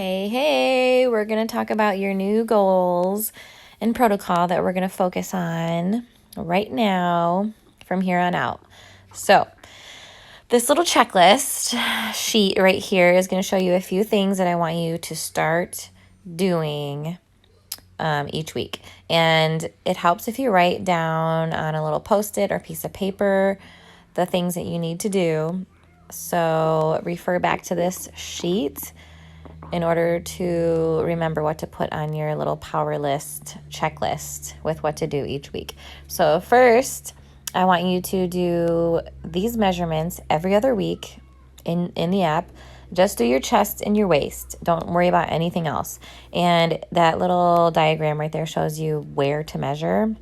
Hey, we're going to talk about your new goals and protocol that we're going to focus on right now from here on out. So, this little checklist sheet right here is going to show you a few things that I want you to start doing each week. And it helps if you write down on a little post-it or piece of paper the things that you need to do. So, refer back to this sheet in order to remember what to put on your little power list checklist with what to do each week. So first, I want you to do these measurements every other week in the app. Just do your chest and your waist. Don't worry about anything else. And that little diagram right there shows you where to measure,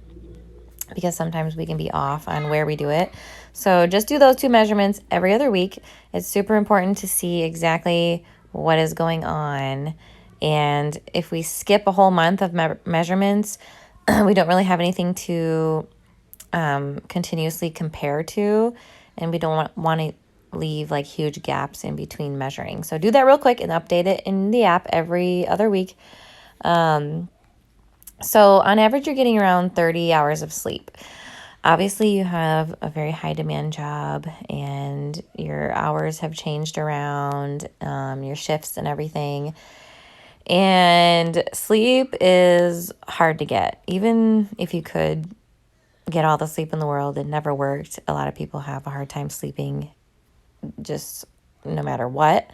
because sometimes we can be off on where we do it. So just do those two measurements every other week. It's super important to see exactly what is going on. And if we skip a whole month of measurements, we don't really have anything to continuously compare to, and we don't want to leave like huge gaps in between measuring. So do that real quick and update it in the app every other week. So on average, you're getting around 30 hours of sleep. Obviously, you have a very high demand job and your hours have changed around, your shifts and everything. And sleep is hard to get. Even if you could get all the sleep in the world, it never worked. A lot of people have a hard time sleeping just no matter what.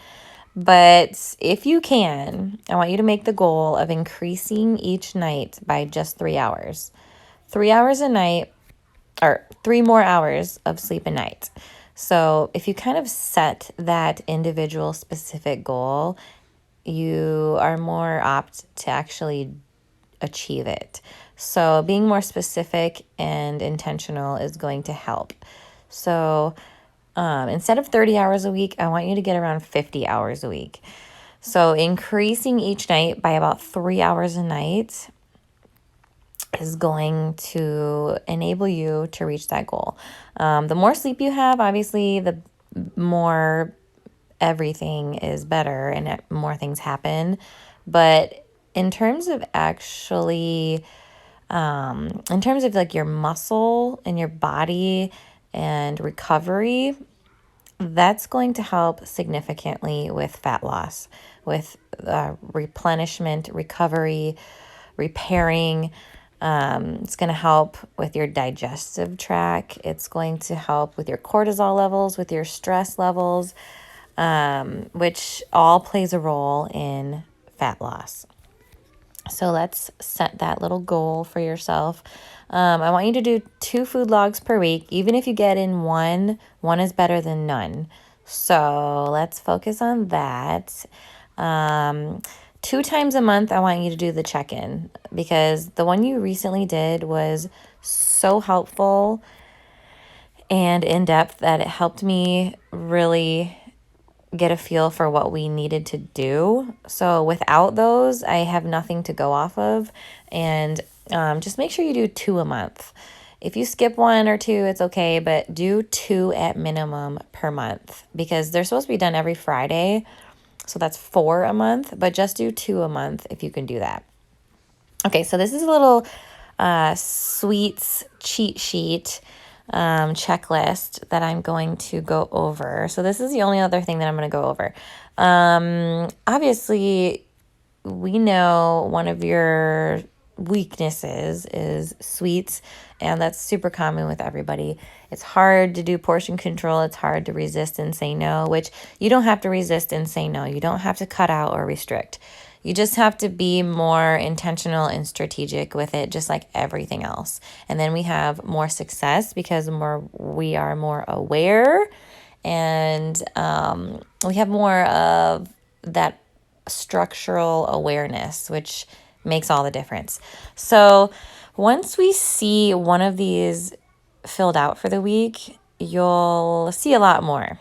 But if you can, I want you to make the goal of increasing each night by just 3 hours. 3 hours a night, or 3 more hours of sleep a night. So if you kind of set that individual specific goal, you are more apt to actually achieve it. So being more specific and intentional is going to help. So instead of 30 hours a week, I want you to get around 50 hours a week. So increasing each night by about 3 hours a night is going to enable you to reach that goal. The more sleep you have, obviously, the more everything is better and more things happen. But in terms of actually, in terms of like your muscle and your body and recovery, that's going to help significantly with fat loss, with replenishment, recovery, repairing. It's going to help with your digestive tract. It's going to help with your cortisol levels, with your stress levels, which all plays a role in fat loss. So let's set that little goal for yourself. I want you to do 2 food logs per week. Even if you get in one is better than none. So let's focus on that. 2 times a month, I want you to do the check-in, because the one you recently did was so helpful and in-depth that it helped me really get a feel for what we needed to do. So without those, I have nothing to go off of. And just make sure you do 2 a month. If you skip 1 or 2, it's okay, but do 2 at minimum per month, because they're supposed to be done every Friday. So that's 4 a month, but just do 2 a month if you can do that. Okay, so this is a little sweets cheat sheet checklist that I'm going to go over. So this is the only other thing that I'm going to go over. Obviously, we know one of your weaknesses is sweets, and that's super common with everybody. It's hard to do portion control. It's hard to resist and say no, which you don't have to resist and say no. You don't have to cut out or restrict. You just have to be more intentional and strategic with it, just like everything else. And then we have more success because we are more aware, and we have more of that structural awareness, which makes all the difference. So once we see one of these filled out for the week, you'll see a lot more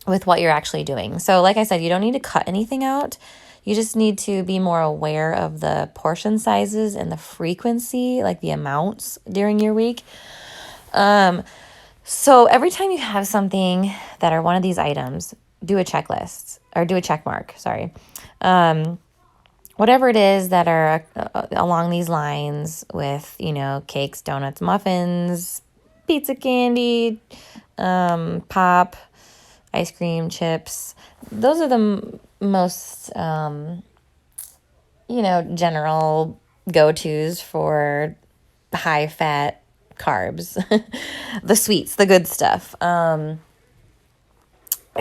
with what you're actually doing. So like I said, you don't need to cut anything out. You just need to be more aware of the portion sizes and the frequency, like the amounts during your week. So every time you have something that are one of these items, do a checklist, or do a check mark, sorry. Whatever it is that are along these lines with, cakes, donuts, muffins, pizza, candy, pop, ice cream, chips. Those are the most, general go-tos for high fat carbs, the sweets, the good stuff.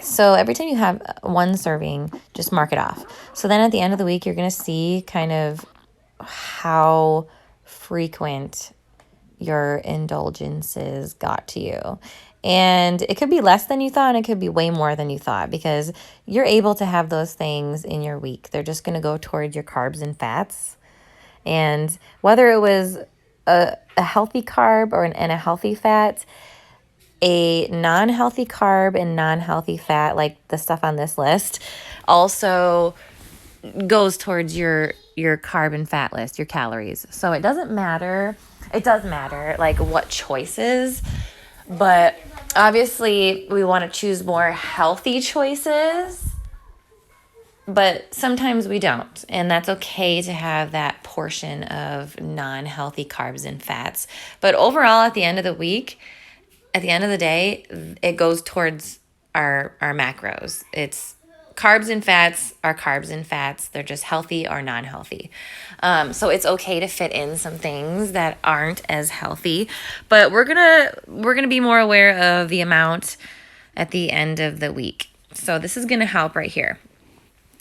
So every time you have one serving, just mark it off. So then at the end of the week, you're going to see kind of how frequent your indulgences got to you. And it could be less than you thought, and it could be way more than you thought, because you're able to have those things in your week. They're just going to go towards your carbs and fats. And whether it was a healthy carb and a healthy fat, a non-healthy carb and non-healthy fat, like the stuff on this list, also goes towards your carb and fat list, your calories. So it doesn't matter. It does matter like what choices, but obviously we want to choose more healthy choices, but sometimes we don't. And that's okay to have that portion of non-healthy carbs and fats. But overall, at the end of the week, at the end of the day, it goes towards our macros. It's carbs and fats are carbs and fats. They're just healthy or non-healthy. So it's okay to fit in some things that aren't as healthy, but we're gonna be more aware of the amount at the end of the week. So this is gonna help right here.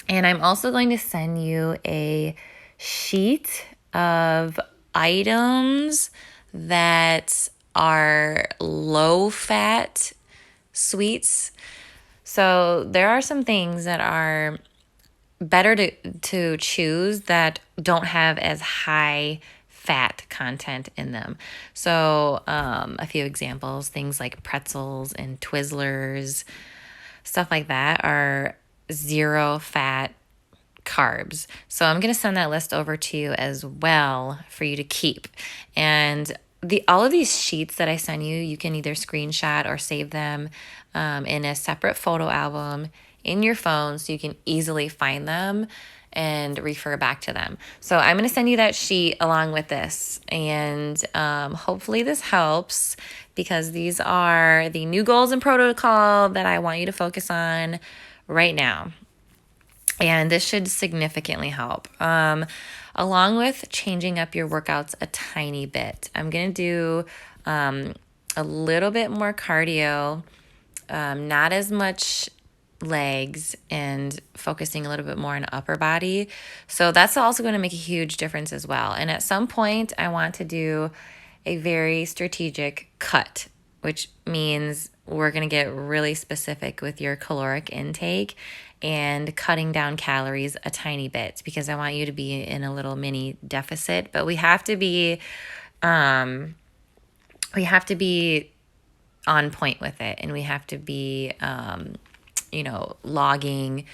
And I'm also going to send you a sheet of items that are low fat sweets. So there are some things that are better to choose that don't have as high fat content in them. So a few examples, things like pretzels and Twizzlers, stuff like that are zero fat carbs. So I'm going to send that list over to you as well for you to keep. And all of these sheets that I send you, you can either screenshot or save them in a separate photo album in your phone so you can easily find them and refer back to them. So I'm going to send you that sheet along with this, and hopefully this helps, because these are the new goals and protocol that I want you to focus on right now. And this should significantly help. Along with changing up your workouts a tiny bit, I'm going to do a little bit more cardio, not as much legs, and focusing a little bit more on upper body. So that's also going to make a huge difference as well. And at some point, I want to do a very strategic cut, which means we're going to get really specific with your caloric intake and cutting down calories a tiny bit, because I want you to be in a little mini deficit. But we have to be on point with it, and we have to be logging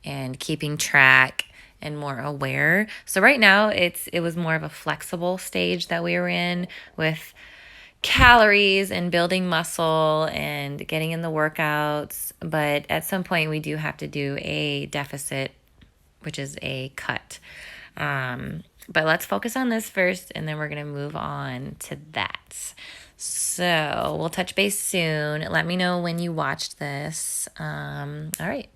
and keeping track and more aware. So right now it was more of a flexible stage that we were in with calories and building muscle and getting in the workouts. But at some point we do have to do a deficit, which is a cut. But let's focus on this first, and then we're going to move on to that. So we'll touch base soon. Let me know when you watched this. All right.